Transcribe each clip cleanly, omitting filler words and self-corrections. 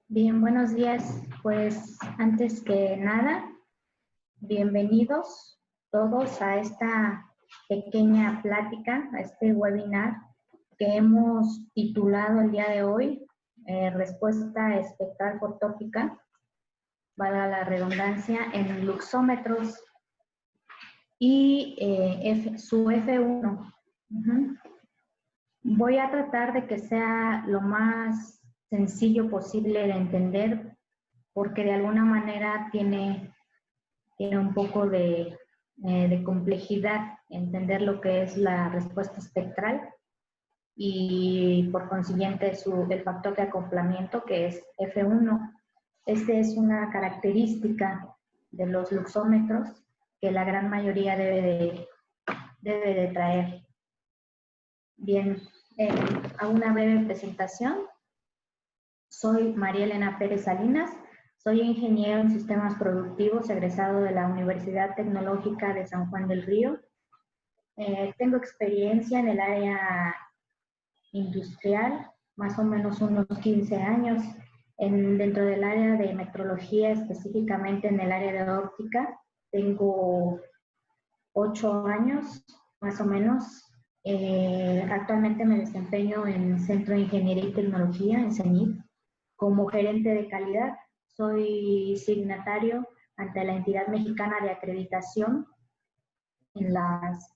Bien, buenos días. Pues antes que nada, bienvenidos todos a esta pequeña plática, a este webinar que hemos titulado el día de hoy, Respuesta espectral fotópica, valga la redundancia, en luxómetros y su F1. Voy a tratar de que sea lo más sencillo posible de entender, porque de alguna manera tiene un poco de complejidad entender lo que es la respuesta espectral y por consiguiente el factor de acoplamiento, que es F1. Este es una característica de los luxómetros que la gran mayoría debe de traer. Bien, hago una breve presentación. Soy María Elena Pérez Salinas, soy ingeniero en sistemas productivos egresado de la Universidad Tecnológica de San Juan del Río. Tengo experiencia en el área industrial, más o menos unos 15 años, dentro del área de metrología, específicamente en el área de óptica. Tengo 8 años, más o menos. Actualmente me desempeño en Centro de Ingeniería y Tecnología, en CENIT, como gerente de calidad. Soy signatario ante la entidad mexicana de acreditación en las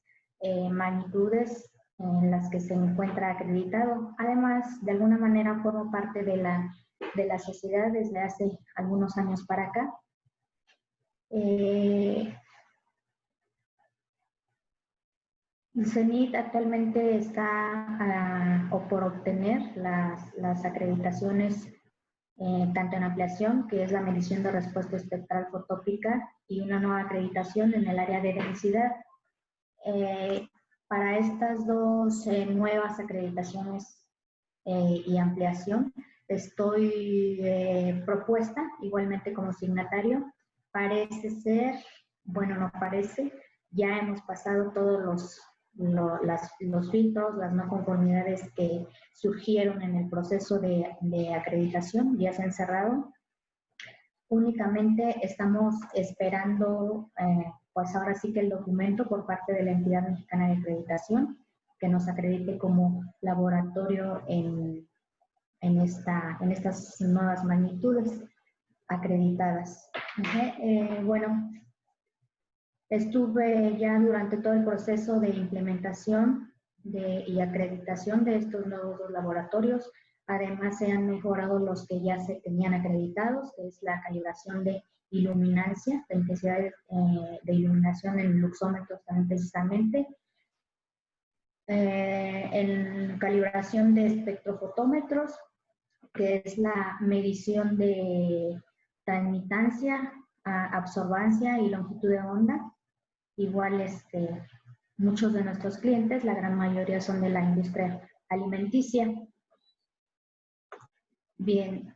magnitudes en las que se encuentra acreditado. Además, de alguna manera formo parte de la sociedad desde hace algunos años para acá. El CENIT actualmente está por obtener las acreditaciones tanto en ampliación, que es la medición de respuesta espectral fotópica, y una nueva acreditación en el área de densidad. Para estas dos nuevas acreditaciones y ampliación, estoy propuesta igualmente como signatario. Parece ser, bueno, no parece, ya hemos pasado todos los filtros, las no conformidades que surgieron en el proceso de acreditación, ya se han cerrado. Únicamente estamos esperando, pues ahora sí que el documento por parte de la entidad mexicana de acreditación, que nos acredite como laboratorio en estas nuevas magnitudes acreditadas. Bueno, estuve ya durante todo el proceso de implementación y acreditación de estos nuevos laboratorios. Además, se han mejorado los que ya se tenían acreditados, que es la calibración de iluminancia, la intensidad de iluminación en luxómetros también precisamente. En calibración de espectrofotómetros, que es la medición de transmitancia, absorbancia y longitud de onda. Igual, muchos de nuestros clientes, la gran mayoría son de la industria alimenticia. Bien,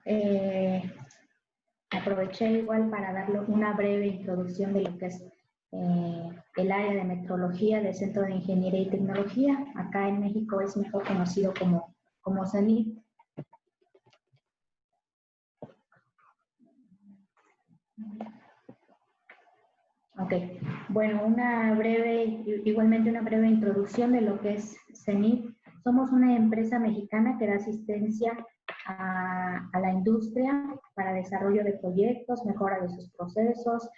aproveché igual para darle una breve introducción de lo que es el área de metrología del Centro de Ingeniería y Tecnología. Acá en México es mejor conocido como CENIT. Ok, bueno, igualmente una breve introducción de lo que es CENIT. Somos una empresa mexicana que da asistencia a la industria para desarrollo de proyectos, mejora de sus procesos,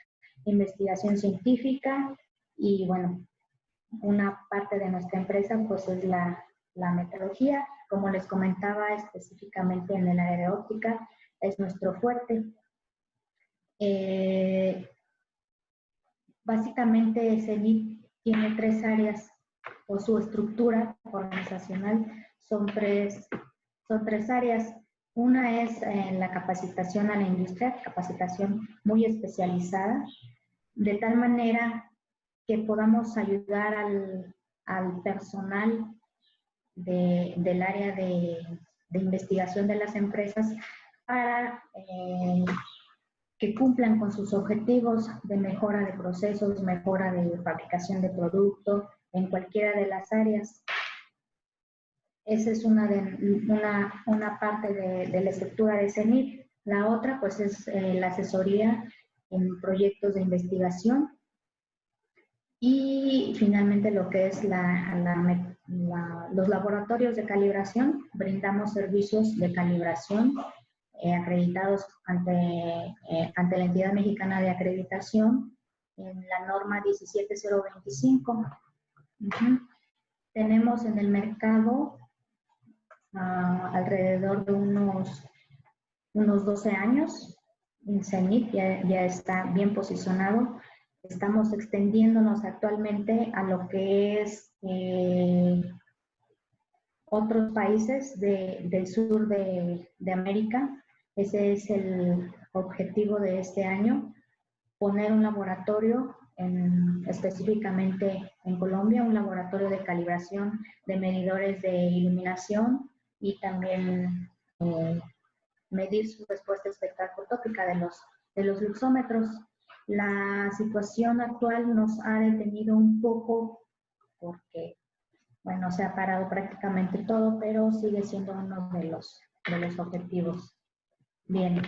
investigación científica y, bueno, una parte de nuestra empresa pues es la metrología. Como les comentaba, específicamente en el área de óptica es nuestro fuerte. Básicamente, CENIT tiene 3 áreas, o su estructura organizacional son tres áreas. Una es la capacitación a la industria, capacitación muy especializada, de tal manera que podamos ayudar al personal del área de investigación de las empresas para que cumplan con sus objetivos de mejora de procesos, mejora de fabricación de producto en cualquiera de las áreas. Esa es una parte de la estructura de CENIT. La otra, pues, es la asesoría en proyectos de investigación. Y finalmente lo que es los laboratorios de calibración. Brindamos servicios de calibración acreditados ante la Entidad Mexicana de Acreditación en la norma 17025. Tenemos en el mercado alrededor de unos 12 años. CENIT ya está bien posicionado. Estamos extendiéndonos actualmente a lo que es otros países del sur de América. Ese es el objetivo de este año, poner un laboratorio específicamente en Colombia, un laboratorio de calibración de medidores de iluminación y también medir su respuesta espectral fotópica de los luxómetros. La situación actual nos ha detenido un poco porque, bueno, se ha parado prácticamente todo, pero sigue siendo uno de los objetivos. Bien.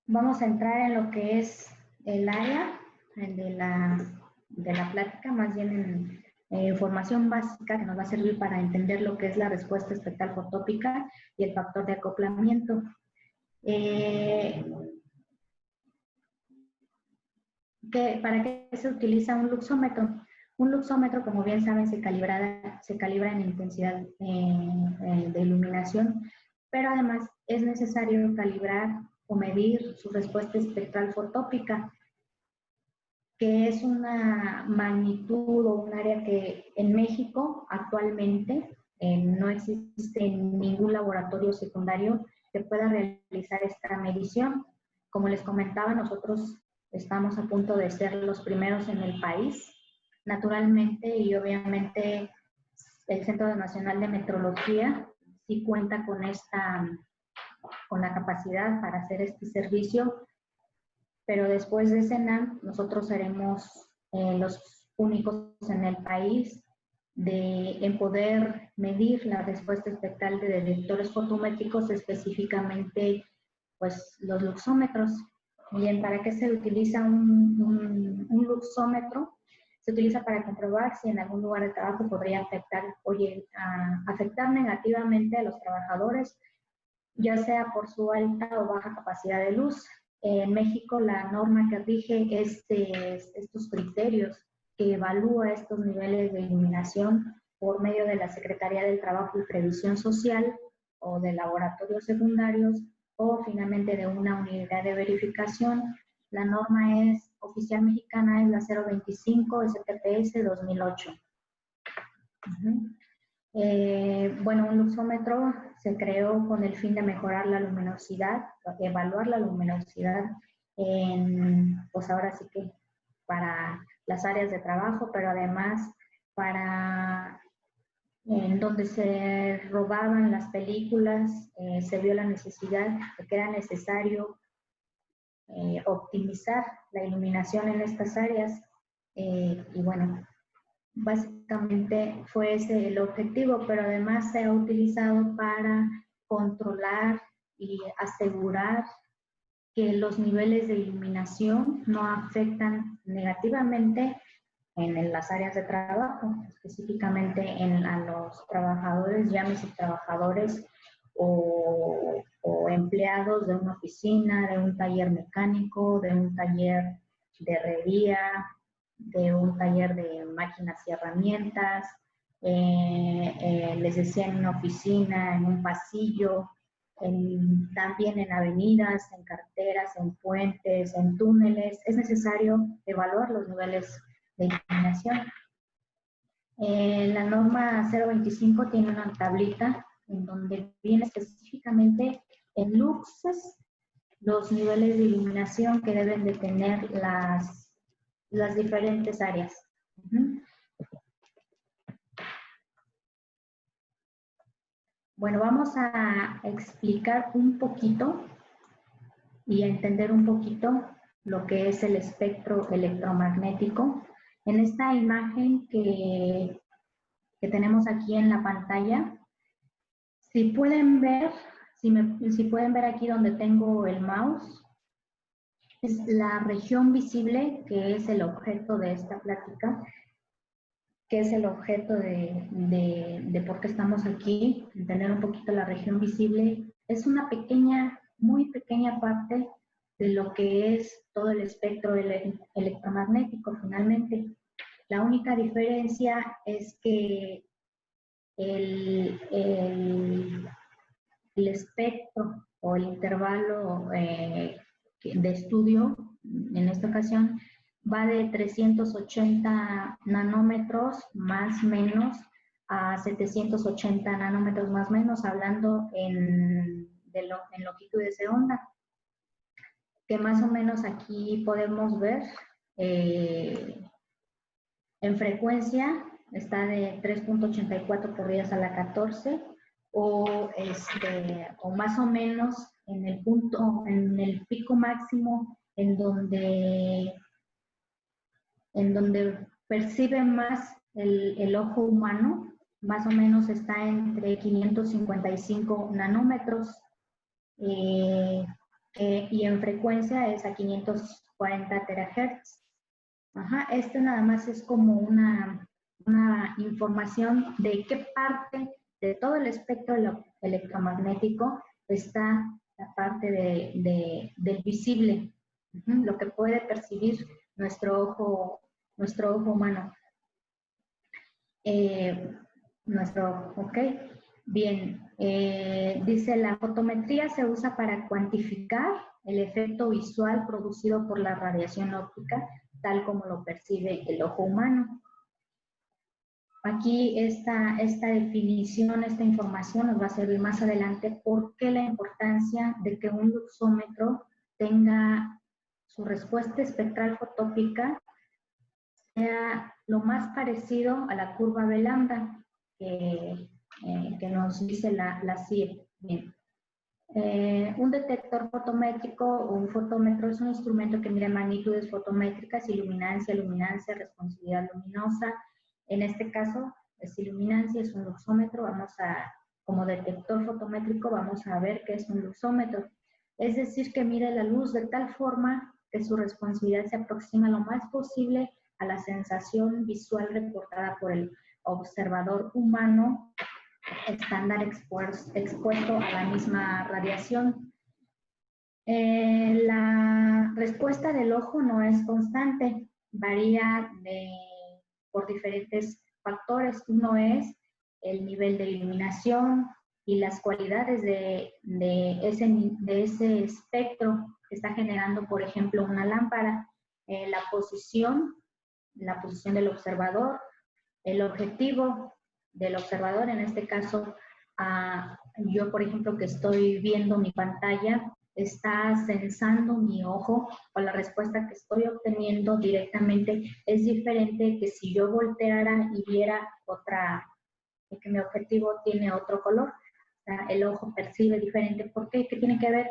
Vamos a entrar en lo que es el área de la plática, más bien en información básica que nos va a servir para entender lo que es la respuesta espectral fotópica y el factor de acoplamiento. ¿Para qué se utiliza un luxómetro? Un luxómetro, como bien saben, se calibra en intensidad de iluminación, pero además es necesario calibrar o medir su respuesta espectral fotópica, que es una magnitud o un área que en México actualmente no existe ningún laboratorio secundario que pueda realizar esta medición. Como les comentaba, nosotros estamos a punto de ser los primeros en el país, naturalmente, y obviamente el Centro Nacional de Metrología sí cuenta con la capacidad para hacer este servicio, pero después de CENAM nosotros seremos los únicos en el país en poder medir la respuesta espectral de detectores fotométricos, específicamente pues los luxómetros. Bien, ¿para qué se utiliza un luxómetro? Se utiliza para comprobar si en algún lugar de trabajo podría afectar negativamente a los trabajadores, ya sea por su alta o baja capacidad de luz. En México la norma que rige estos criterios, que evalúa estos niveles de iluminación por medio de la Secretaría del Trabajo y Previsión Social o de laboratorios secundarios o finalmente de una unidad de verificación. La norma oficial mexicana es la 025 STPS 2008. Bueno, un luxómetro se creó con el fin de mejorar la luminosidad, evaluar la luminosidad pues ahora sí que para las áreas de trabajo, pero además en donde se rodaban las películas, se vio la necesidad de que era necesario optimizar la iluminación en estas áreas y bueno, básicamente fue ese el objetivo, pero además se ha utilizado para controlar y asegurar que los niveles de iluminación no afectan negativamente en las áreas de trabajo, específicamente a los trabajadores, llámese trabajadores o empleados de una oficina, de un taller mecánico, de un taller de herrería, de un taller de máquinas y herramientas, les decía, en una oficina, en un pasillo, también en avenidas, en carreteras, en puentes, en túneles. Es necesario evaluar los niveles de iluminación. La norma 025 tiene una tablita en donde viene específicamente en luxes los niveles de iluminación que deben de tener las diferentes áreas. Bueno, vamos a explicar un poquito y a entender un poquito lo que es el espectro electromagnético. En esta imagen que tenemos aquí en la pantalla, si pueden ver, si pueden ver aquí donde tengo el mouse, es la región visible, que es el objeto de esta plática, que es el objeto de por qué estamos aquí, entender un poquito la región visible. Es una pequeña, muy pequeña parte de lo que es todo el espectro electromagnético finalmente. La única diferencia es que el espectro o el intervalo de estudio, en esta ocasión, va de 380 nanómetros más o menos a 780 nanómetros más o menos, hablando en longitudes de onda, que más o menos aquí podemos ver en frecuencia está de 3.84 corridas a la 14, o más o menos en el punto, en el pico máximo en donde percibe más el ojo humano, más o menos está entre 555 nanómetros y en frecuencia es a 540 terahertz. Ajá, esto nada más es como una información de qué parte de todo el espectro electromagnético está la parte del visible, lo que puede percibir nuestro ojo humano. Ok. Bien, dice, la fotometría se usa para cuantificar el efecto visual producido por la radiación óptica, tal como lo percibe el ojo humano. Aquí esta definición, esta información nos va a servir más adelante por qué la importancia de que un luxómetro tenga su respuesta espectral fotópica sea lo más parecido a la curva de lambda que nos dice la CIE. Bien. Un detector fotométrico o un fotómetro es un instrumento que mide magnitudes fotométricas, luminancia, responsividad luminosa. En este caso, es iluminancia, es un luxómetro. Como detector fotométrico, vamos a ver qué es un luxómetro. Es decir, que mide la luz de tal forma que su responsividad se aproxima lo más posible a la sensación visual reportada por el observador humano estándar expuesto a la misma radiación. La respuesta del ojo no es constante, varía por diferentes factores. Uno es el nivel de iluminación y las cualidades de ese espectro que está generando, por ejemplo, una lámpara, la posición del observador, el objetivo del observador, en este caso, yo, por ejemplo, que estoy viendo mi pantalla, está sensando mi ojo, o la respuesta que estoy obteniendo directamente es diferente que si yo volteara y viera que mi objetivo tiene otro color. O sea, el ojo percibe diferente. ¿Por qué? ¿Qué tiene que ver?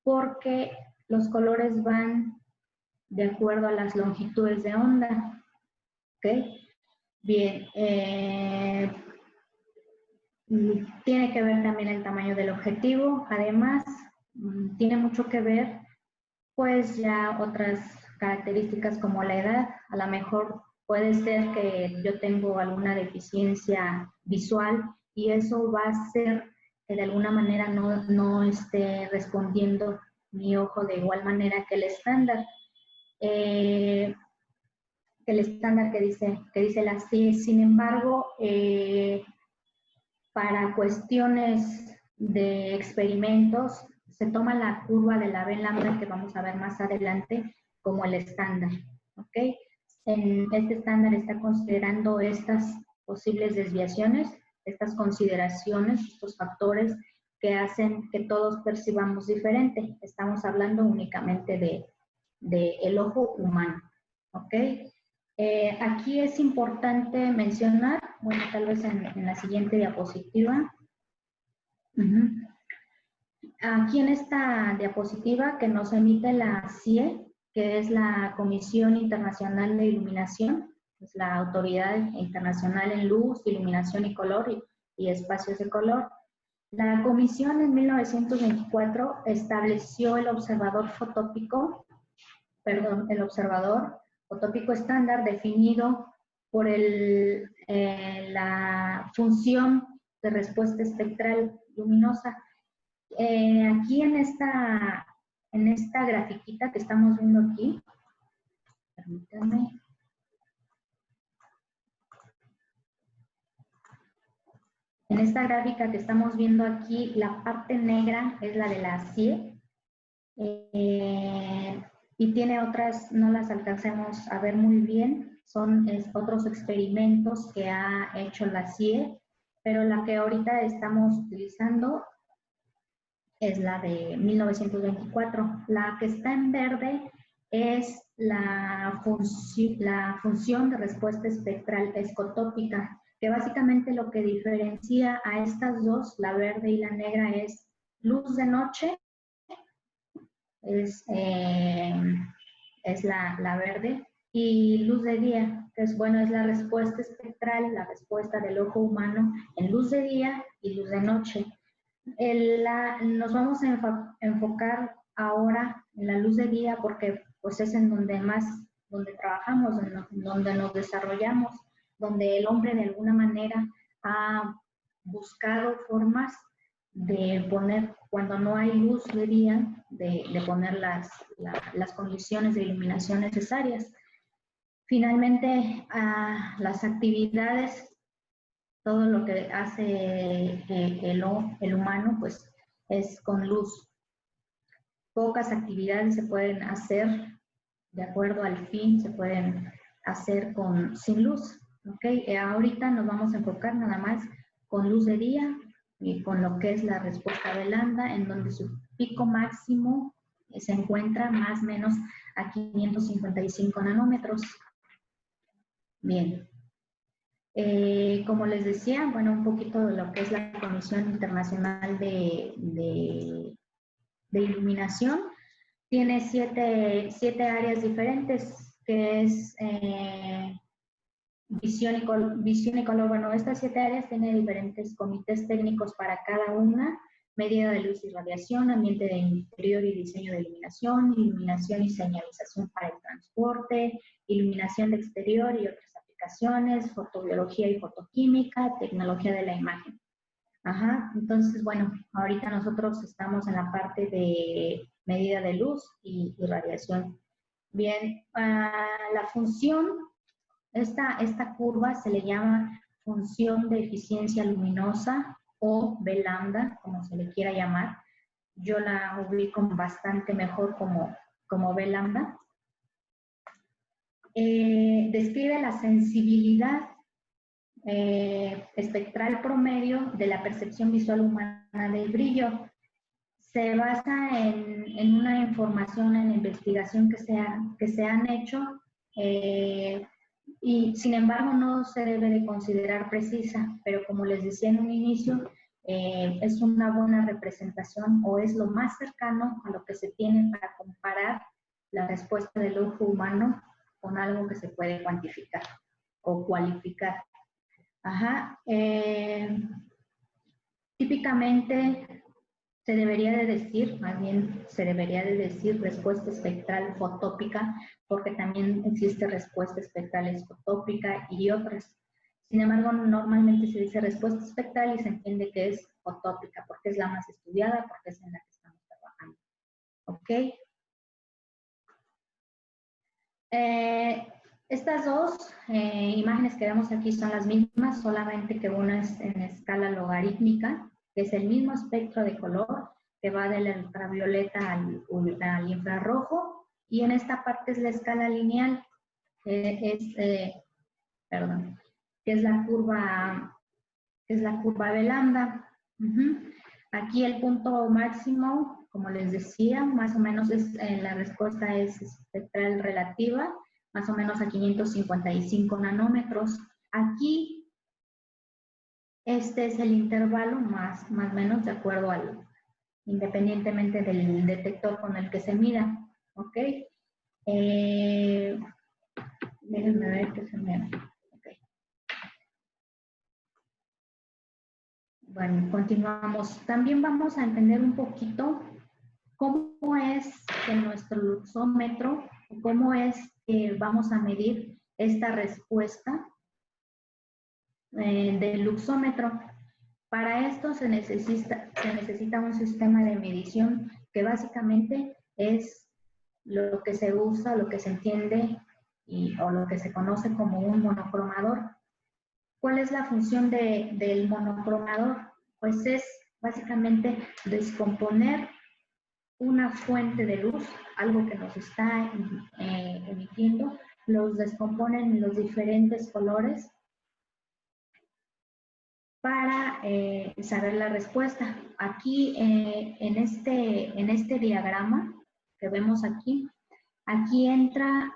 Porque los colores van de acuerdo a las longitudes de onda. ¿Ok? Bien, tiene que ver también el tamaño del objetivo. Además, tiene mucho que ver, pues ya otras características como la edad. A lo mejor puede ser que yo tengo alguna deficiencia visual y eso va a hacer que de alguna manera no esté respondiendo mi ojo de igual manera que el estándar. El estándar que dice la CIE. Sin embargo, para cuestiones de experimentos, se toma la curva de la B-lambda que vamos a ver más adelante como el estándar. ¿Ok? Este estándar está considerando estas posibles desviaciones, estas consideraciones, estos factores que hacen que todos percibamos diferente. Estamos hablando únicamente de el ojo humano. ¿Ok? Aquí es importante mencionar, bueno, tal vez en la siguiente diapositiva, Ujú. Aquí en esta diapositiva que nos emite la CIE, que es la Comisión Internacional de Iluminación, es la Autoridad Internacional en Luz, Iluminación y Color y Espacios de Color. La comisión en 1924 estableció el observador fotópico estándar definido por la función de respuesta espectral luminosa. Aquí en esta grafiquita que estamos viendo aquí, permítanme. En esta gráfica que estamos viendo aquí, la parte negra es la de la CIE. Y tiene otras, no las alcancemos a ver muy bien, son otros experimentos que ha hecho la CIE, pero la que ahorita estamos utilizando es la de 1924. La que está en verde es la función de respuesta espectral escotópica, que básicamente lo que diferencia a estas dos, la verde y la negra, es luz de noche, es la verde, y luz de día, que es, bueno, es la respuesta espectral, la respuesta del ojo humano en luz de día y luz de noche. Nos vamos a enfocar ahora en la luz de día porque pues es en donde donde trabajamos, donde nos desarrollamos, donde el hombre de alguna manera ha buscado formas de poner, cuando no hay luz de día, de poner las condiciones de iluminación necesarias. Finalmente, las actividades, todo lo que hace el humano, pues es con luz. Pocas actividades se pueden hacer de acuerdo al fin, se pueden hacer sin luz. ¿Okay? Ahorita nos vamos a enfocar nada más con luz de día y con lo que es la respuesta de lambda, en donde su pico máximo se encuentra más o menos a 555 nanómetros. Bien. Como les decía, bueno, un poquito de lo que es la Comisión Internacional de Iluminación. Tiene siete áreas diferentes, que es visión y color. Bueno, estas 7 áreas tienen diferentes comités técnicos para cada una: medida de luz y radiación, ambiente de interior y diseño de iluminación, iluminación y señalización para el transporte, iluminación de exterior y otras aplicaciones, fotobiología y fotoquímica, tecnología de la imagen. Ajá, entonces, bueno, ahorita nosotros estamos en la parte de medida de luz y radiación. Bien, la función, esta curva se le llama función de eficiencia luminosa o B lambda, como se le quiera llamar. Yo la ubico bastante mejor como B lambda. Describe la sensibilidad espectral promedio de la percepción visual humana del brillo. Se basa en una información, en investigación que se han hecho y sin embargo no se debe de considerar precisa, pero como les decía en un inicio, es una buena representación o es lo más cercano a lo que se tiene para comparar la respuesta del ojo humano con algo que se puede cuantificar o cualificar. Ajá. Típicamente se debería de decir, más bien se debería de decir respuesta espectral fotópica, porque también existe respuesta espectral escotópica y otras. Sin embargo, normalmente se dice respuesta espectral y se entiende que es fotópica, porque es la más estudiada, porque es en la que estamos trabajando. ¿Ok? Estas dos imágenes que vemos aquí son las mismas, solamente que una es en escala logarítmica, que es el mismo espectro de color, que va del ultravioleta al infrarrojo, y en esta parte es la escala lineal, que es la curva de lambda. Aquí el punto máximo, como les decía, más o menos la respuesta es espectral relativa, más o menos a 555 nanómetros. Aquí Este es el intervalo más o menos de acuerdo al, independientemente del detector con el que se mida, ¿ok? Déjenme ver que se me... Okay. Bueno, continuamos. También vamos a entender un poquito cómo es que nuestro luxómetro, cómo es que vamos a medir esta respuesta del luxómetro. Para esto se necesita un sistema de medición que básicamente es lo que se usa, lo que se entiende o lo que se conoce como un monocromador. ¿Cuál es la función del monocromador? Pues es básicamente descomponer una fuente de luz, algo que nos está emitiendo, los descomponen en los diferentes colores para saber la respuesta. Aquí en este diagrama que vemos aquí, aquí entra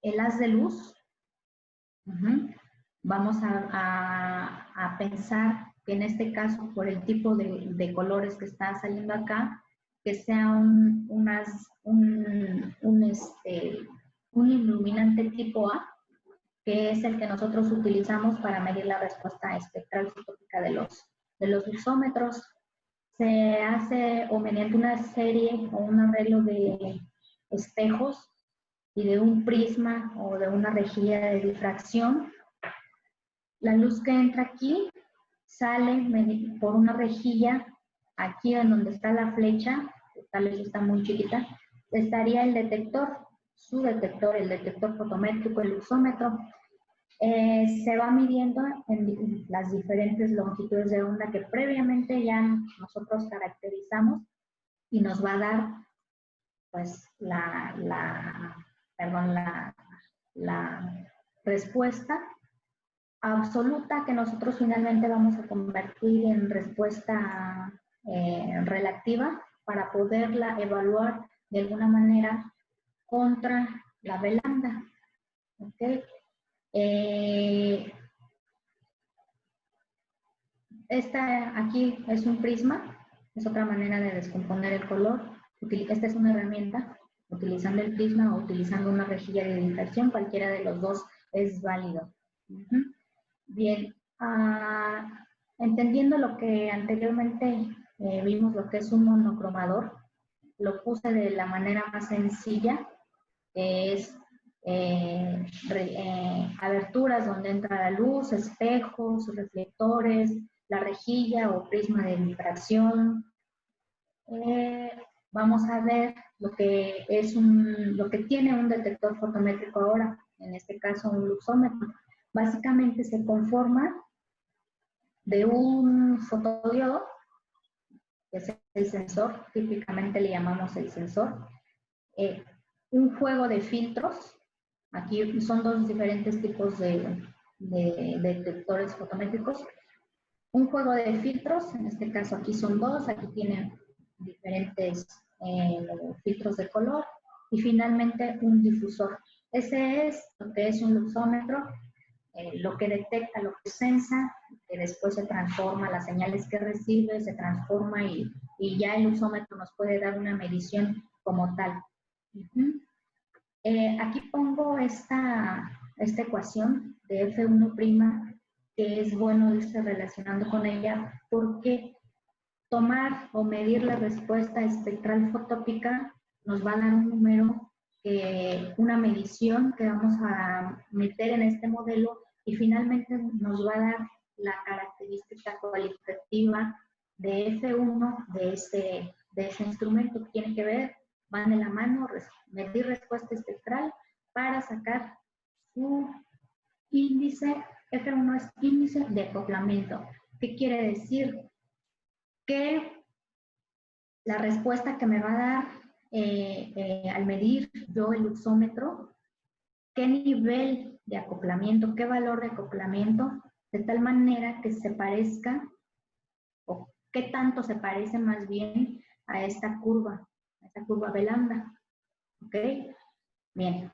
el haz de luz. Vamos a pensar que en este caso, por el tipo de colores que está saliendo acá, que sea un iluminante tipo A, que es el que nosotros utilizamos para medir la respuesta espectral fotónica de los luxómetros. Se hace o mediante una serie o un arreglo de espejos y de un prisma o de una rejilla de difracción. La luz que entra aquí sale por una rejilla, aquí en donde está la flecha, tal vez está muy chiquita, estaría el detector, su detector, el detector fotométrico, el luxómetro. Se va midiendo en las diferentes longitudes de onda que previamente ya nosotros caracterizamos y nos va a dar pues la respuesta absoluta que nosotros finalmente vamos a convertir en respuesta relativa para poderla evaluar de alguna manera contra la velanda. ¿Okay? Aquí es un prisma, es otra manera de descomponer el color. Esta es una herramienta, utilizando el prisma o utilizando una rejilla de difracción, cualquiera de los dos es válido. Bien, entendiendo lo que anteriormente vimos, lo que es un monocromador, lo puse de la manera más sencilla, que es aberturas donde entra la luz, espejos, reflectores, la rejilla o prisma de difracción. Vamos a ver lo que tiene un detector fotométrico ahora, en este caso un luxómetro. Básicamente se conforma de un fotodiodo, que es el sensor, típicamente le llamamos el sensor, un juego de filtros. Aquí son dos diferentes tipos de detectores fotométricos. Un juego de filtros, en este caso aquí son dos, aquí tienen diferentes filtros de color, y finalmente un difusor. Ese es lo que es un luxómetro, lo que detecta, lo que sensa, que después se transforma, las señales que recibe se transforma y ya el luxómetro nos puede dar una medición como tal. Aquí pongo esta ecuación de F1', que es bueno irse relacionando con ella, porque tomar o medir la respuesta espectral fotópica nos va a dar un número, una medición que vamos a meter en este modelo y finalmente nos va a dar la característica cualitativa de F1 de ese instrumento. Que tiene que ver, van de la mano, medir respuesta espectral para sacar su índice. F1 es índice de acoplamiento. ¿Qué quiere decir? Que la respuesta que me va a dar al medir yo el luxómetro, qué nivel de acoplamiento, qué valor de acoplamiento, de tal manera que se parezca, o qué tanto se parece más bien a esta curva velanda. ¿Ok? Bien,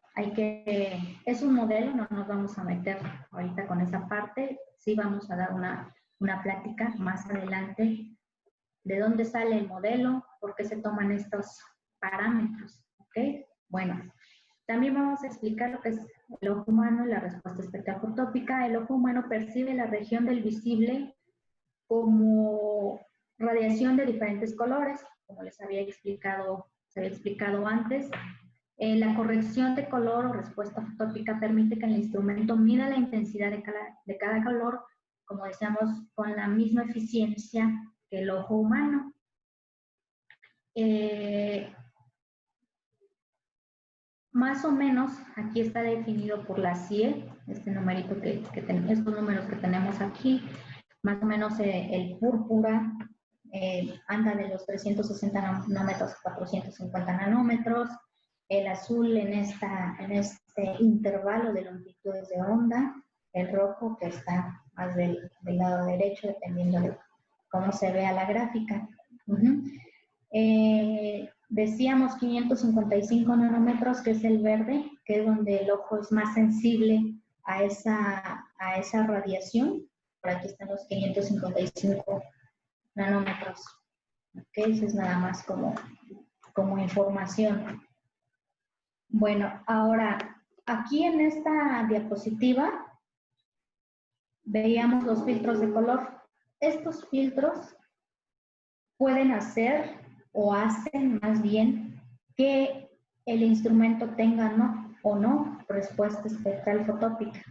es un modelo, no nos vamos a meter ahorita con esa parte, sí vamos a dar una plática más adelante de dónde sale el modelo, por qué se toman estos parámetros, ¿ok? Bueno, también vamos a explicar lo que es el ojo humano y la respuesta espectral fotópica. El ojo humano percibe la región del visible como radiación de diferentes colores, como les había explicado, antes. La corrección de color o respuesta fotópica permite que el instrumento mida la intensidad de cada color, como decíamos, con la misma eficiencia que el ojo humano. Más o menos, aquí está definido por la CIE, este numerito estos números que tenemos aquí, más o menos el púrpura anda de los 360 nanómetros a 450 nanómetros, el azul en este intervalo de longitudes de onda, el rojo que está más del lado derecho, dependiendo de cómo se vea la gráfica. Decíamos 555 nanómetros, que es el verde, que es donde el ojo es más sensible a esa radiación. Por aquí están los 555 nanómetros. Okay, eso es nada más como información. Bueno, ahora, aquí en esta diapositiva veíamos los filtros de color. Estos filtros pueden hacer o hacen más bien que el instrumento tenga o no respuesta espectral fotópica.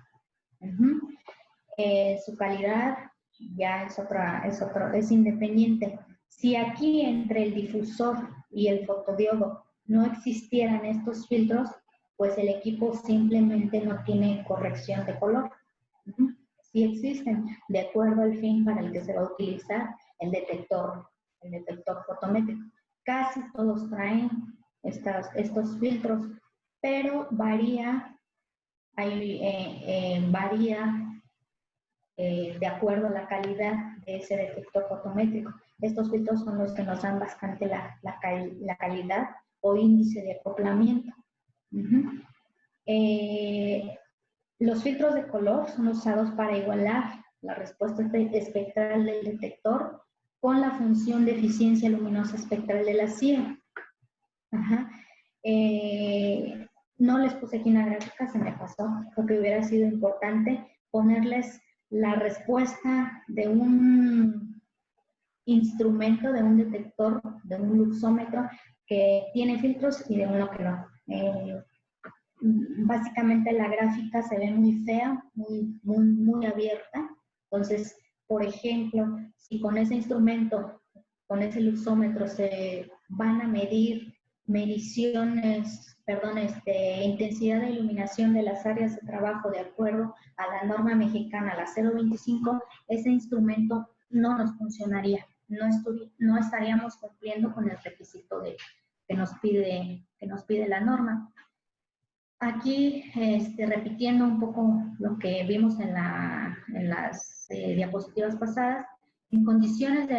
Su calidad ya es independiente. Si aquí entre el difusor y el fotodiodo no existieran estos filtros, pues el equipo simplemente no tiene corrección de color. Sí existen, de acuerdo al fin para el que se va a utilizar el detector fotométrico. Casi todos traen estos filtros, pero varía de acuerdo a la calidad de ese detector fotométrico. Estos filtros son los que nos dan bastante la calidad o índice de acoplamiento. Los filtros de color son usados para igualar la respuesta espectral del detector con la función de eficiencia luminosa espectral de la CIE. No les puse aquí una gráfica, se me pasó, porque hubiera sido importante ponerles la respuesta de un instrumento, de un detector, de un luxómetro que tiene filtros y de uno que no. Básicamente la gráfica se ve muy fea, muy abierta. Entonces, por ejemplo, si con ese instrumento, con ese luxómetro se van a medir intensidad de iluminación de las áreas de trabajo de acuerdo a la norma mexicana, la 025, ese instrumento no nos funcionaría, no estaríamos cumpliendo con el requisito que nos pide la norma. Aquí, repitiendo un poco lo que vimos en las diapositivas pasadas, en condiciones de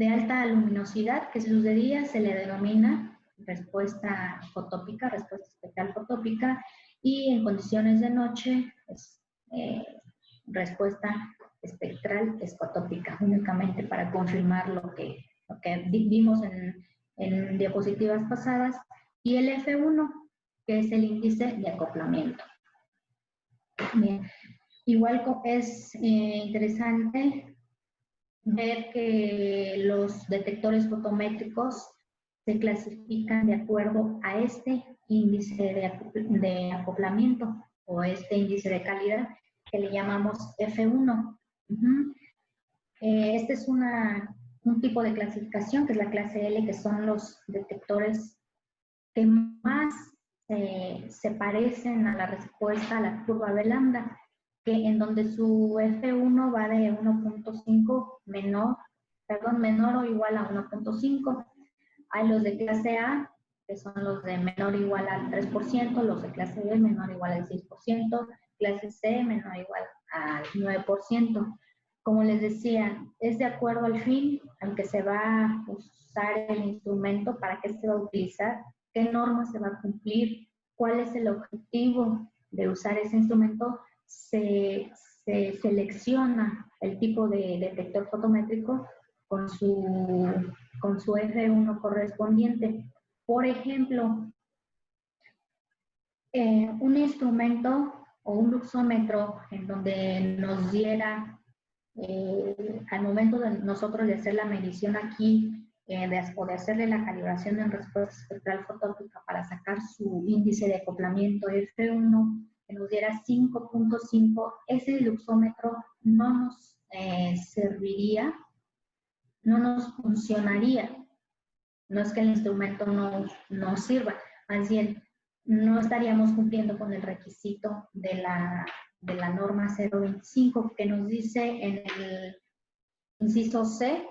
alta luminosidad, que sucedería, se le denomina respuesta fotópica, respuesta espectral fotópica, y en condiciones de noche, respuesta espectral esfotópica, únicamente para confirmar lo que vimos en diapositivas pasadas, y el F1, que es el índice de acoplamiento. Bien. Igual es interesante ver que los detectores fotométricos se clasifican de acuerdo a este índice de acoplamiento o este índice de calidad que le llamamos F1. Este es un tipo de clasificación que es la clase L, que son los detectores que más se parecen a la respuesta a la curva de lambda, que en donde su F1 va de 1.5 menor o igual a 1.5. Hay los de clase A, que son los de menor o igual al 3%, los de clase B menor o igual al 6%, clase C menor o igual al 9%. Como les decía, es de acuerdo al fin al que se va a usar el instrumento, para qué se va a utilizar, qué norma se va a cumplir, cuál es el objetivo de usar ese instrumento, se se selecciona el tipo de detector fotométrico con su F1 correspondiente. Por ejemplo, un instrumento o un luxómetro en donde nos diera, al momento de nosotros de hacer la medición aquí, o de hacerle la calibración en respuesta espectral fotópica para sacar su índice de acoplamiento F1, que nos diera 5.5, ese luxómetro no nos serviría, no nos funcionaría. No es que el instrumento no sirva, más bien no estaríamos cumpliendo con el requisito de la norma 025 que nos dice en el inciso C,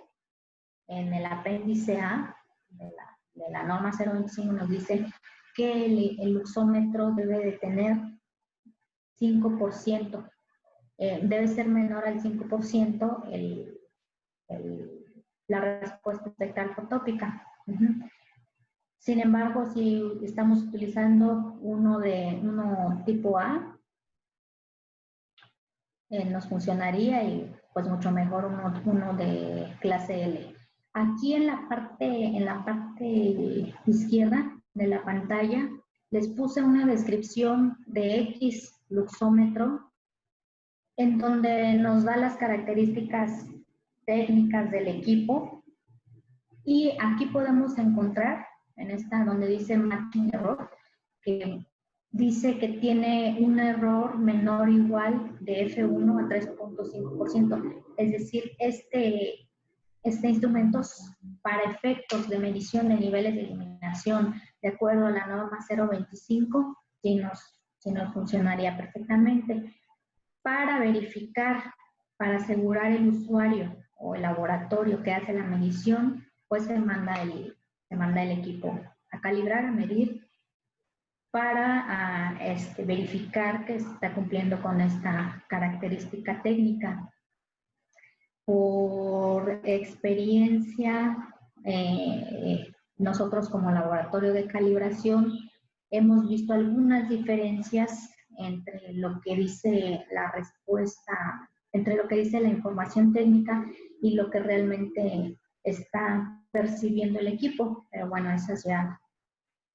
en el apéndice A de la norma 025, nos dice que el luxómetro debe de tener 5%, debe ser menor al 5% la respuesta espectral fotópica. Sin embargo, si estamos utilizando uno tipo A, nos funcionaría y pues mucho mejor uno de clase L. Aquí en la parte izquierda de la pantalla les puse una descripción de X luxómetro en donde nos da las características técnicas del equipo y aquí podemos encontrar en esta donde dice matching error, que dice que tiene un error menor o igual de F1 a 3.5%. Es decir, este instrumento para efectos de medición de niveles de iluminación de acuerdo a la norma 025 sí nos funcionaría perfectamente. Para verificar, para asegurar el usuario o el laboratorio que hace la medición, pues se manda el equipo a calibrar, a medir, para verificar que está cumpliendo con esta característica técnica. Por experiencia, nosotros como laboratorio de calibración hemos visto algunas diferencias entre lo que dice la respuesta, entre lo que dice la información técnica y lo que realmente está percibiendo el equipo. Pero bueno, esas ya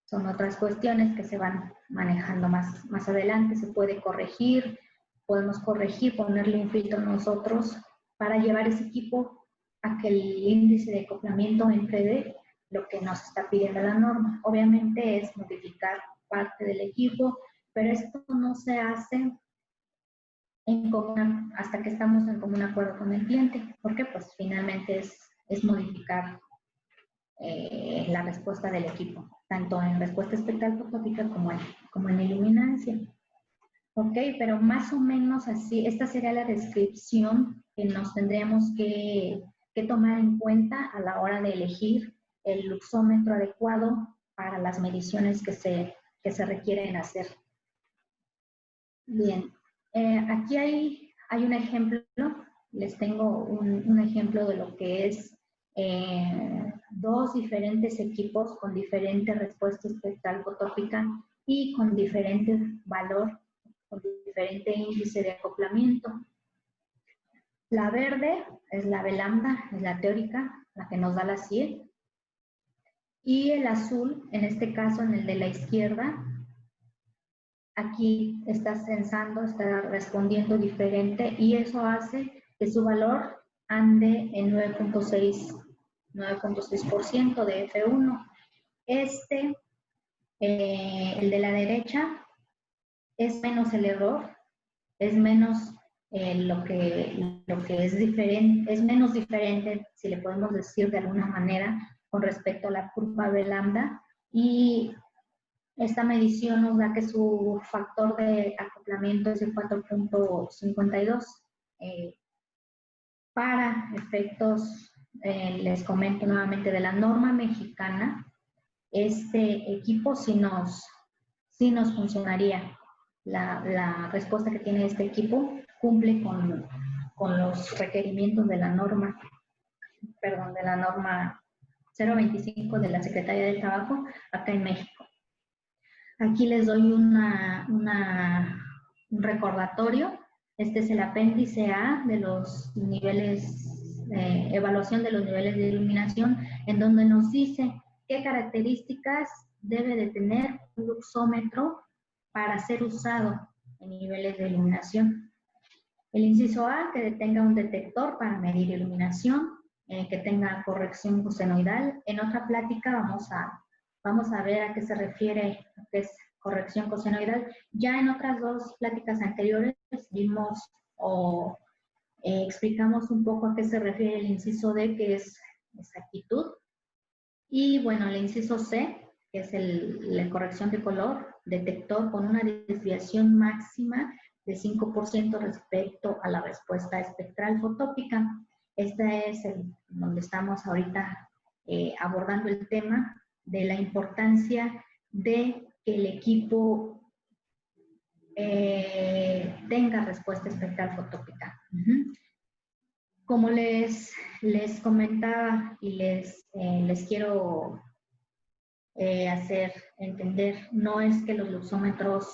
son otras cuestiones que se van manejando más adelante. Se puede corregir, podemos corregir, ponerle un filtro nosotros para llevar ese equipo a que el índice de acoplamiento entre de lo que nos está pidiendo la norma. Obviamente es modificar parte del equipo, pero esto no se hace hasta que estamos en común acuerdo con el cliente, porque pues finalmente es modificar la respuesta del equipo, tanto en respuesta espectral fotópica como en iluminancia. Ok, pero más o menos así, esta sería la descripción que nos tendríamos que tomar en cuenta a la hora de elegir el luxómetro adecuado para las mediciones que se requieren hacer. Bien, aquí hay un ejemplo, les tengo un ejemplo de lo que es dos diferentes equipos con diferente respuesta espectral fotópica y con diferente valor, con diferente índice de acoplamiento. La verde es la B lambda, es la teórica, la que nos da la CIE. Y el azul, en este caso en el de la izquierda, aquí está censando, está respondiendo diferente y eso hace que su valor ande en 9.6% de F1. El de la derecha, es menos el error, es menos lo que es diferente, es menos diferente, si le podemos decir de alguna manera, con respecto a la curva B lambda, y esta medición nos da que su factor de acoplamiento es de 4.52. Para efectos, les comento nuevamente, de la norma mexicana, este equipo sí nos funcionaría. La respuesta que tiene este equipo cumple con los requerimientos de la norma, de la norma 025 de la Secretaría del Trabajo acá en México. Aquí les doy un recordatorio Este es el apéndice A de los niveles, evaluación de los niveles de iluminación, en donde nos dice qué características debe de tener un luxómetro para ser usado en niveles de iluminación. El inciso A, que tenga un detector para medir iluminación, que tenga corrección cosenoidal. En otra plática vamos a ver a qué se refiere a qué es corrección cosenoidal. Ya en otras dos pláticas anteriores vimos o explicamos un poco a qué se refiere el inciso D, que es exactitud. Y bueno, el inciso C, que es la corrección de color, detector con una desviación máxima de 5% respecto a la respuesta espectral fotópica. Este es donde estamos ahorita abordando el tema de la importancia de que el equipo tenga respuesta espectral fotópica. Como les comentaba y les quiero hacer entender, no es que los luxómetros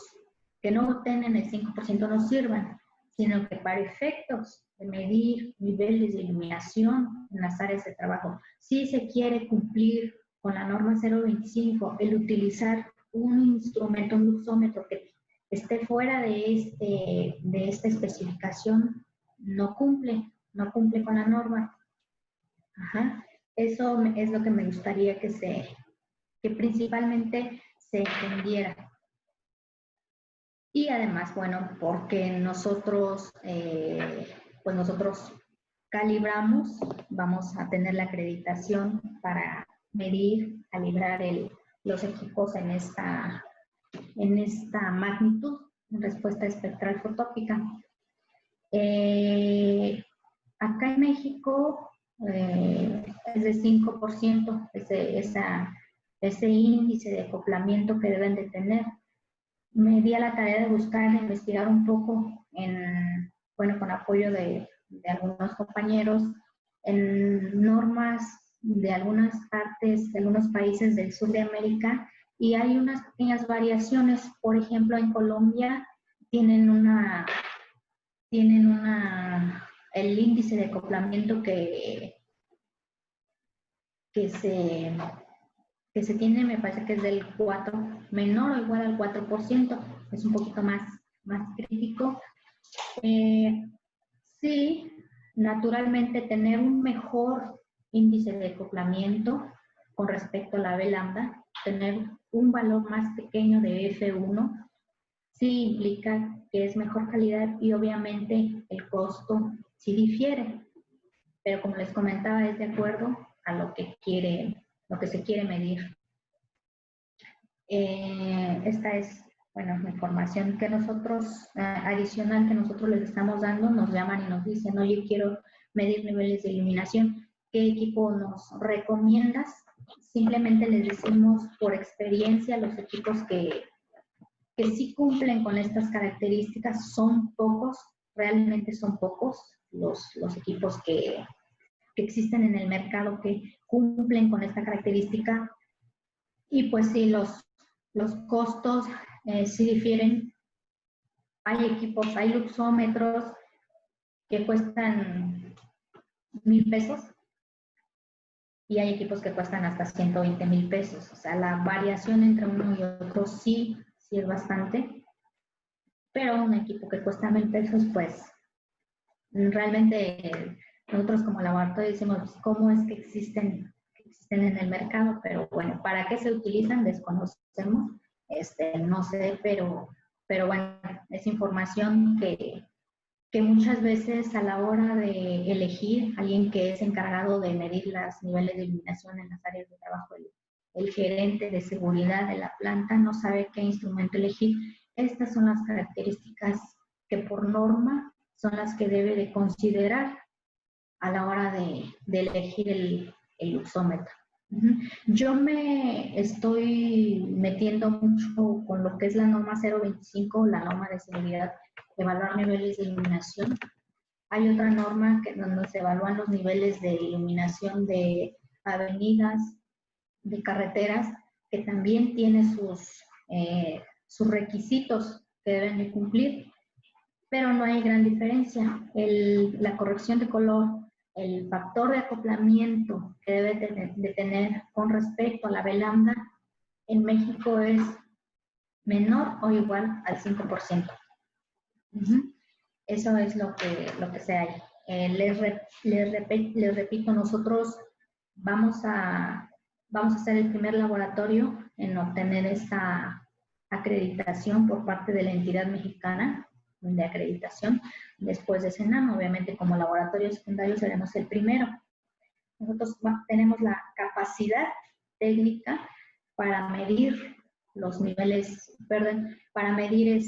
que no tienen el 5% no sirvan, sino que para efectos de medir niveles de iluminación en las áreas de trabajo, si se quiere cumplir con la norma 025, el utilizar un instrumento, un luxómetro que esté fuera de esta especificación, no cumple con la norma. Ajá. Eso es lo que me gustaría que principalmente se entendiera. Y además, bueno, porque nosotros, pues nosotros calibramos, vamos a tener la acreditación para medir, calibrar los equipos en esta magnitud, en respuesta espectral fotópica. Acá en México es de 5% ese índice de acoplamiento que deben de tener. Me di a la tarea de buscar, de investigar un poco, con apoyo de algunos compañeros, en normas de algunas partes, de algunos países del sur de América, y hay unas pequeñas variaciones. Por ejemplo, en Colombia tienen el índice de acoplamiento que se tiene, me parece que es del 4, menor o igual al 4%, es un poquito más crítico. Sí, naturalmente tener un mejor índice de acoplamiento con respecto a la B lambda, tener un valor más pequeño de F1, sí implica que es mejor calidad y obviamente el costo sí difiere, pero como les comentaba, es de acuerdo a lo que se quiere medir. Esta es, bueno, la información que nosotros, adicional que nosotros les estamos dando. Nos llaman y nos dicen, oye, quiero medir niveles de iluminación, ¿qué equipo nos recomiendas? Simplemente les decimos por experiencia, los equipos que sí cumplen con estas características son pocos, realmente son pocos los equipos que existen en el mercado que cumplen con esta característica. Y pues sí, los costos sí difieren. Hay equipos, hay luxómetros que cuestan 1,000 pesos y hay equipos que cuestan hasta 120,000 pesos. O sea, la variación entre uno y otro sí es bastante. Pero un equipo que cuesta 1,000 pesos, pues realmente nosotros como laboratorio decimos, ¿cómo es que existen en el mercado? Pero bueno, ¿para qué se utilizan? Desconocemos, no sé, pero bueno, es información que muchas veces a la hora de elegir a alguien que es encargado de medir los niveles de iluminación en las áreas de trabajo, el gerente de seguridad de la planta no sabe qué instrumento elegir. Estas son las características que por norma son las que debe de considerar a la hora de elegir el luxómetro. Yo me estoy metiendo mucho con lo que es la norma 025, la norma de seguridad, evaluar niveles de iluminación. Hay otra norma donde se evalúan los niveles de iluminación de avenidas, de carreteras, que también tiene sus requisitos que deben de cumplir. pero no hay gran diferencia. La corrección de color, el factor de acoplamiento que debe de tener con respecto a la B lambda en México es menor o igual al 5%. Eso es lo que se hay. Les repito, nosotros vamos a ser el primer laboratorio en obtener esa acreditación por parte de la entidad mexicana de acreditación después de Senam. Obviamente, como laboratorio secundario seremos el primero. Nosotros tenemos la capacidad técnica para medir los niveles, para medir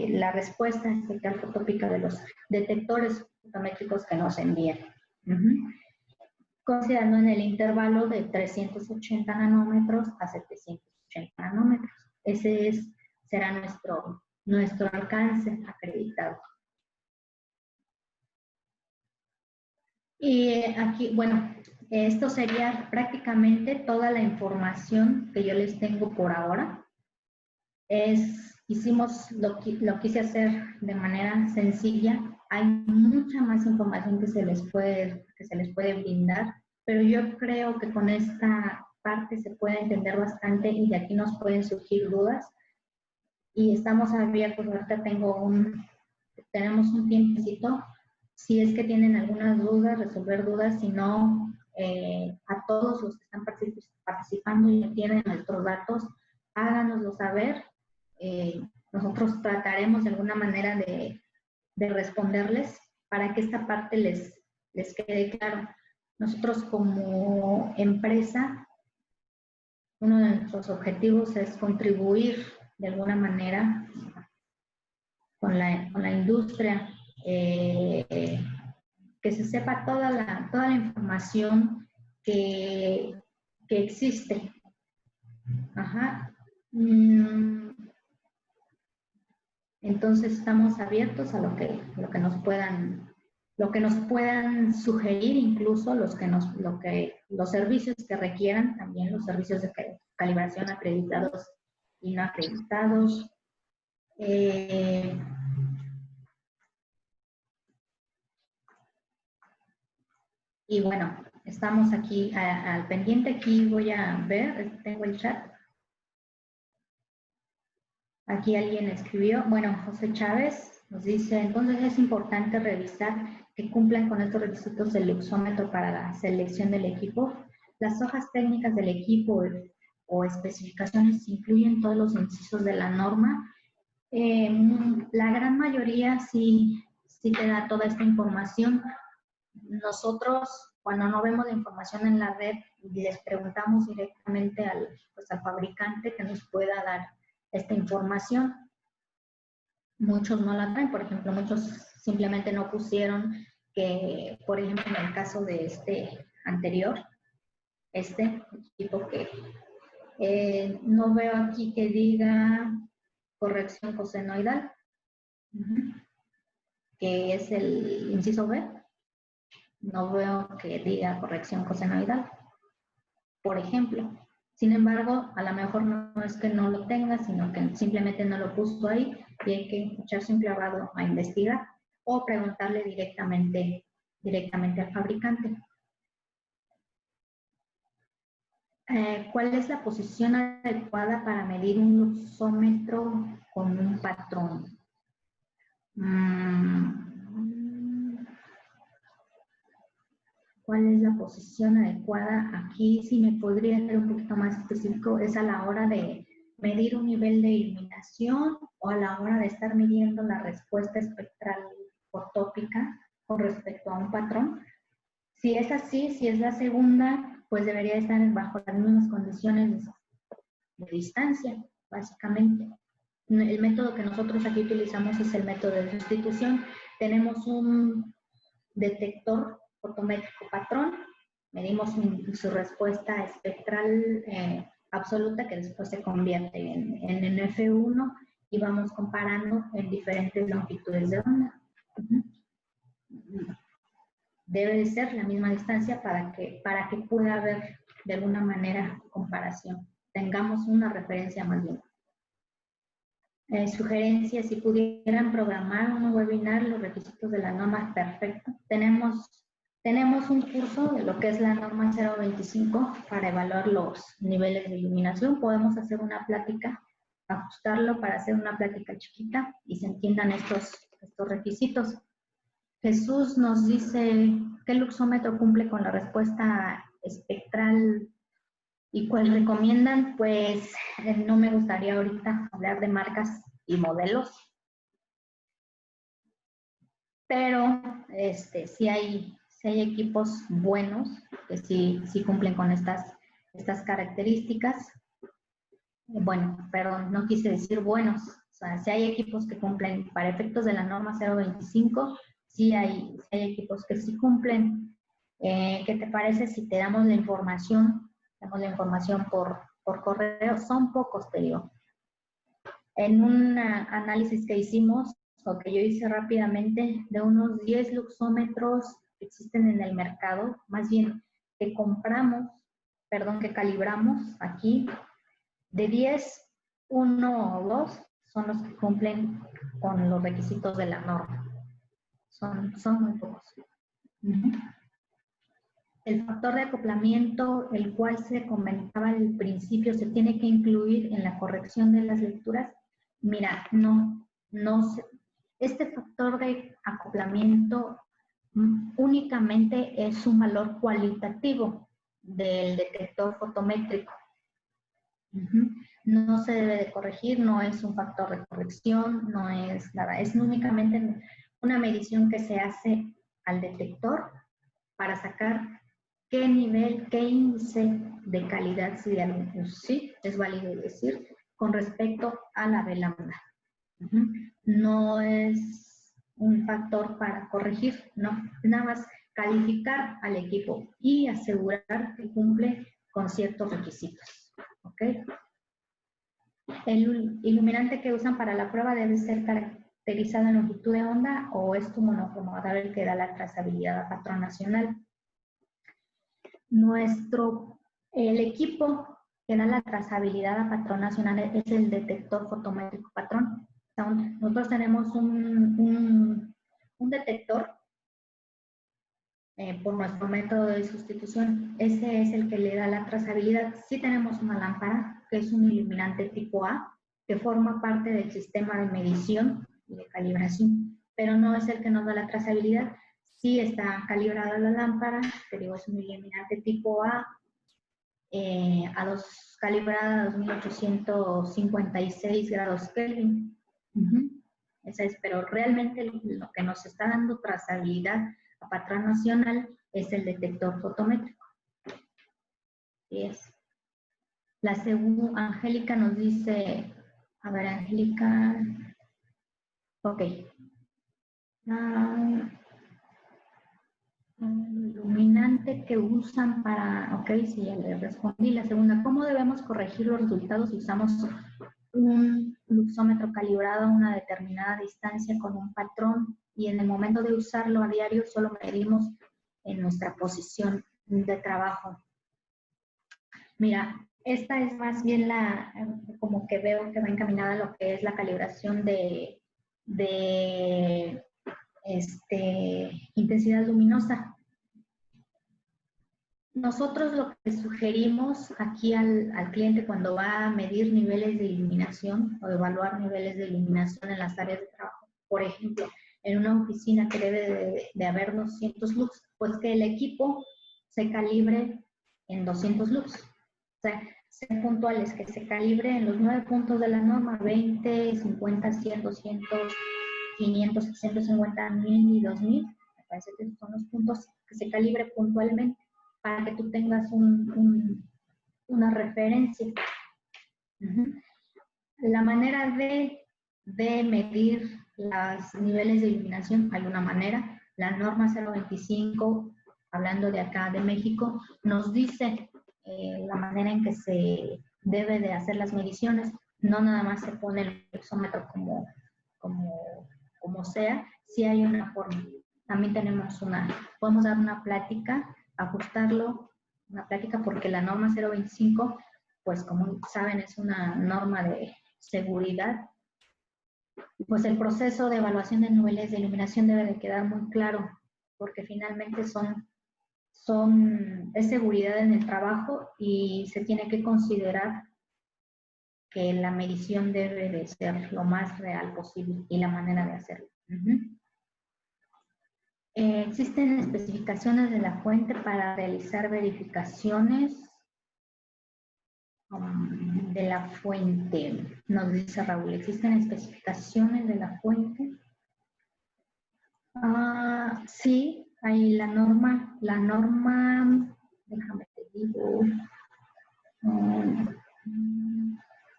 la respuesta espectral fotópica de los detectores fotométricos que nos envían. Considerando en el intervalo de 380 nanómetros a 780 nanómetros. Ese será nuestro alcance acreditado. Y aquí, bueno, esto sería prácticamente toda la información que yo les tengo por ahora. Lo quise hacer de manera sencilla. Hay mucha más información que se les puede brindar, pero yo creo que con esta parte se puede entender bastante y de aquí nos pueden surgir dudas. Y estamos abiertos. Ahorita tenemos un tiempecito. Si es que tienen algunas dudas, resolver dudas, si no, a todos los que están participando y tienen nuestros datos, háganoslo saber. Nosotros trataremos de alguna manera de responderles para que esta parte les quede claro. Nosotros como empresa, uno de nuestros objetivos es contribuir de alguna manera con la industria, que se sepa toda la información que existe. Entonces estamos abiertos a lo que nos puedan sugerir, incluso los servicios que requieran, también los servicios de calibración acreditados y no acreditados. Y bueno, estamos aquí al pendiente. Aquí voy a ver, tengo el chat. Aquí alguien escribió, bueno, José Chávez nos dice, entonces es importante revisar que cumplan con estos requisitos del luxómetro para la selección del equipo. Las hojas técnicas del equipo o especificaciones incluyen todos los incisos de la norma. La gran mayoría sí te da toda esta información. Nosotros, cuando no vemos la información en la red, les preguntamos directamente al fabricante que nos pueda dar esta información. Muchos no la traen, por ejemplo, muchos simplemente no pusieron que, por ejemplo, en el caso de este anterior, este equipo que no veo aquí que diga corrección cosenoidal, que es el inciso B. No veo que diga corrección cosenoidal, por ejemplo. Sin embargo, a lo mejor no es que no lo tenga, sino que simplemente no lo puso ahí y hay que echarse un clavado a investigar o preguntarle directamente al fabricante. ¿Cuál es la posición adecuada para medir un luxómetro con un patrón? ¿Cuál es la posición adecuada? Aquí, si me podría ser un poquito más específico, es a la hora de medir un nivel de iluminación o a la hora de estar midiendo la respuesta espectral fotópica con respecto a un patrón. Si es así, si es la segunda, pues debería estar bajo las mismas condiciones de distancia, básicamente. El método que nosotros aquí utilizamos es el método de sustitución. Tenemos un detector fotométrico patrón, medimos su respuesta espectral absoluta, que después se convierte en F1, y vamos comparando en diferentes longitudes de onda. Debe de ser la misma distancia para que pueda haber de alguna manera comparación. Tengamos una referencia más bien. Sugerencias, si pudieran programar un webinar, los requisitos de la norma, perfecto. Tenemos un curso de lo que es la norma 025 para evaluar los niveles de iluminación. Podemos hacer una plática, ajustarlo para hacer una plática chiquita y se entiendan estos requisitos. Jesús nos dice, ¿qué luxómetro cumple con la respuesta espectral y cuál recomiendan? Pues no me gustaría ahorita hablar de marcas y modelos, pero sí hay equipos buenos que sí cumplen con estas características. Bueno, perdón, no quise decir buenos. O sea, si hay equipos que cumplen para efectos de la norma 025, sí hay equipos que sí cumplen. ¿Qué te parece si te damos la información? Damos la información por correo. Son pocos, te digo. En un análisis que hicimos, o que yo hice rápidamente, de unos 10 luxómetros que existen en el mercado, más bien que calibramos aquí, de 10, 1 o 2 son los que cumplen con los requisitos de la norma. Son muy pocos. El factor de acoplamiento, el cual se comentaba al principio, se tiene que incluir en la corrección de las lecturas. Mira, no este factor de acoplamiento únicamente es un valor cualitativo del detector fotométrico. No se debe de corregir, no es un factor de corrección, no es nada, es únicamente una medición que se hace al detector para sacar qué nivel, qué índice de calidad, sí, es válido decir, con respecto a la B lambda. No es un factor para corregir, no, nada más calificar al equipo y asegurar que cumple con ciertos requisitos. ¿Ok? El iluminante que usan para la prueba debe ser caracterizado en longitud de onda o es tu monocromador el que da la trazabilidad a patrón nacional. El equipo que da la trazabilidad a patrón nacional es el detector fotométrico patrón. Nosotros tenemos un detector por nuestro método de sustitución. Ese es el que le da la trazabilidad. Sí tenemos una lámpara, que es un iluminante tipo A, que forma parte del sistema de medición y de calibración, pero no es el que nos da la trazabilidad. Sí está calibrada la lámpara, te digo, es un iluminante tipo A, calibrada a 2856 grados Kelvin. Esa es, pero realmente lo que nos está dando trazabilidad a patrón nacional es el detector fotométrico. Así es. La segunda, Angélica nos dice, a ver, Angélica, ok. Iluminante que usan para, ok, sí, ya le respondí. La segunda, ¿cómo debemos corregir los resultados si usamos un luxómetro calibrado a una determinada distancia con un patrón y en el momento de usarlo a diario solo medimos en nuestra posición de trabajo? Mira, esta es más bien como que veo que va encaminada a lo que es la calibración de intensidad luminosa. Nosotros lo que sugerimos aquí al cliente cuando va a medir niveles de iluminación o evaluar niveles de iluminación en las áreas de trabajo, por ejemplo, en una oficina que debe de haber 200 lux, pues que el equipo se calibre en 200 lux. O sea, ser puntuales, que se calibre en los 9 puntos de la norma, 20, 50, 100, 200, 500, 650, 1000 y 2000. Me parece que son los puntos que se calibre puntualmente para que tú tengas una referencia. La manera de medir los niveles de iluminación, hay una manera. La norma 025, hablando de acá de México, nos dice la manera en que se debe de hacer las mediciones. No nada más se pone el luxómetro como sea, sí hay una forma. También podemos dar una plática, ajustarlo, una plática, porque la norma 025, pues como saben, es una norma de seguridad pues el proceso de evaluación de niveles de iluminación debe de quedar muy claro, porque finalmente es seguridad en el trabajo y se tiene que considerar que la medición debe de ser lo más real posible y la manera de hacerlo. Existen especificaciones de la fuente para realizar verificaciones de la fuente, nos dice Raúl. ¿Existen especificaciones de la fuente? Sí, hay la norma, déjame te digo,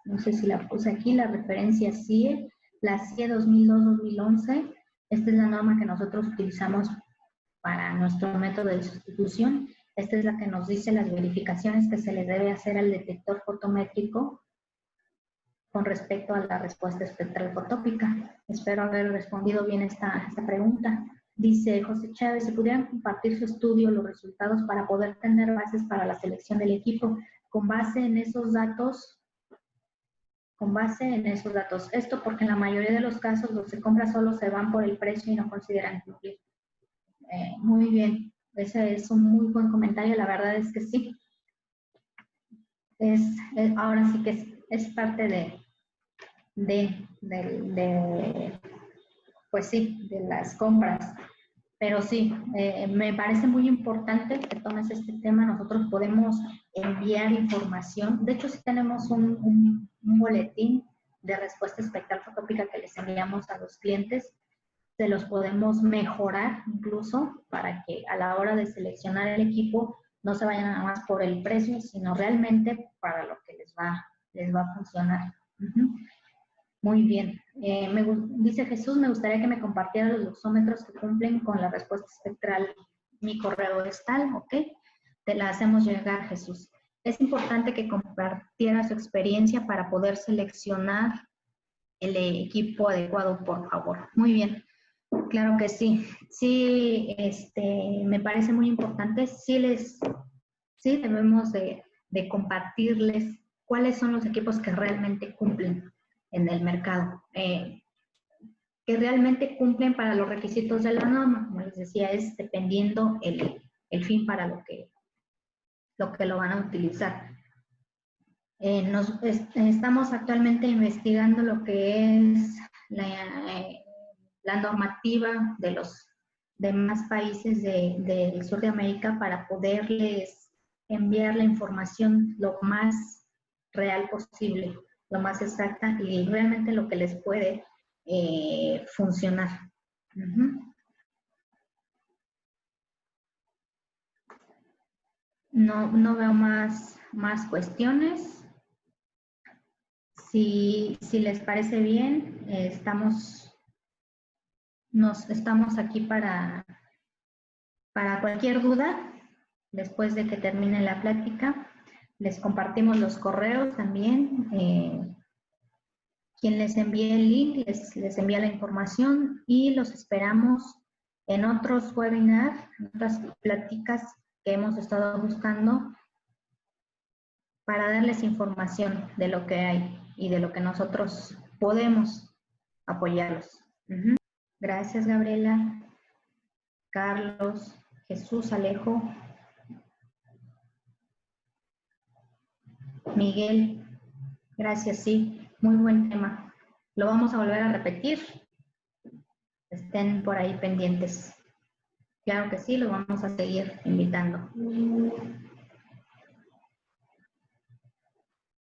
no sé si la puse aquí, la referencia CIE, la CIE 2002-2011. Esta es la norma que nosotros utilizamos para nuestro método de sustitución. Esta es la que nos dice las verificaciones que se le debe hacer al detector fotométrico con respecto a la respuesta espectral fotópica. Espero haber respondido bien esta pregunta. Dice José Chávez, si pudieran compartir su estudio, los resultados para poder tener bases para la selección del equipo, con base en esos datos, esto porque en la mayoría de los casos los que compran solo se van por el precio y no consideran cumplir. Muy bien, ese es un muy buen comentario, la verdad es que sí. Ahora sí que es parte pues sí, de las compras. Pero sí, me parece muy importante que tomes este tema. Nosotros podemos enviar información. De hecho, sí tenemos un boletín de respuesta espectral fotópica que les enviamos a los clientes. Se los podemos mejorar incluso para que a la hora de seleccionar el equipo no se vayan nada más por el precio, sino realmente para lo que les va a funcionar. Muy bien. Dice Jesús, me gustaría que me compartiera los luxómetros que cumplen con la respuesta espectral. Mi correo es tal, ¿ok? Te la hacemos llegar, Jesús. Es importante que compartiera su experiencia para poder seleccionar el equipo adecuado, por favor. Muy bien. Claro que sí. Sí, me parece muy importante. Sí debemos de compartirles cuáles son los equipos que realmente cumplen en el mercado, que realmente cumplen para los requisitos de la norma. Como les decía, es dependiendo el fin para lo que lo van a utilizar. Estamos actualmente investigando lo que es la normativa de los demás países del sur de América para poderles enviar la información lo más real posible, lo más exacta y realmente lo que les puede funcionar. No veo más cuestiones. Si les parece bien, estamos aquí para cualquier duda. Después de que termine la plática, les compartimos los correos también. Quien les envíe el link, les envía la información y los esperamos en otros webinars, en otras pláticas que hemos estado buscando para darles información de lo que hay y de lo que nosotros podemos apoyarlos. Gracias, Gabriela, Carlos, Jesús, Alejo, Miguel. Gracias, sí, muy buen tema. Lo vamos a volver a repetir. Estén por ahí pendientes. Claro que sí, los vamos a seguir invitando.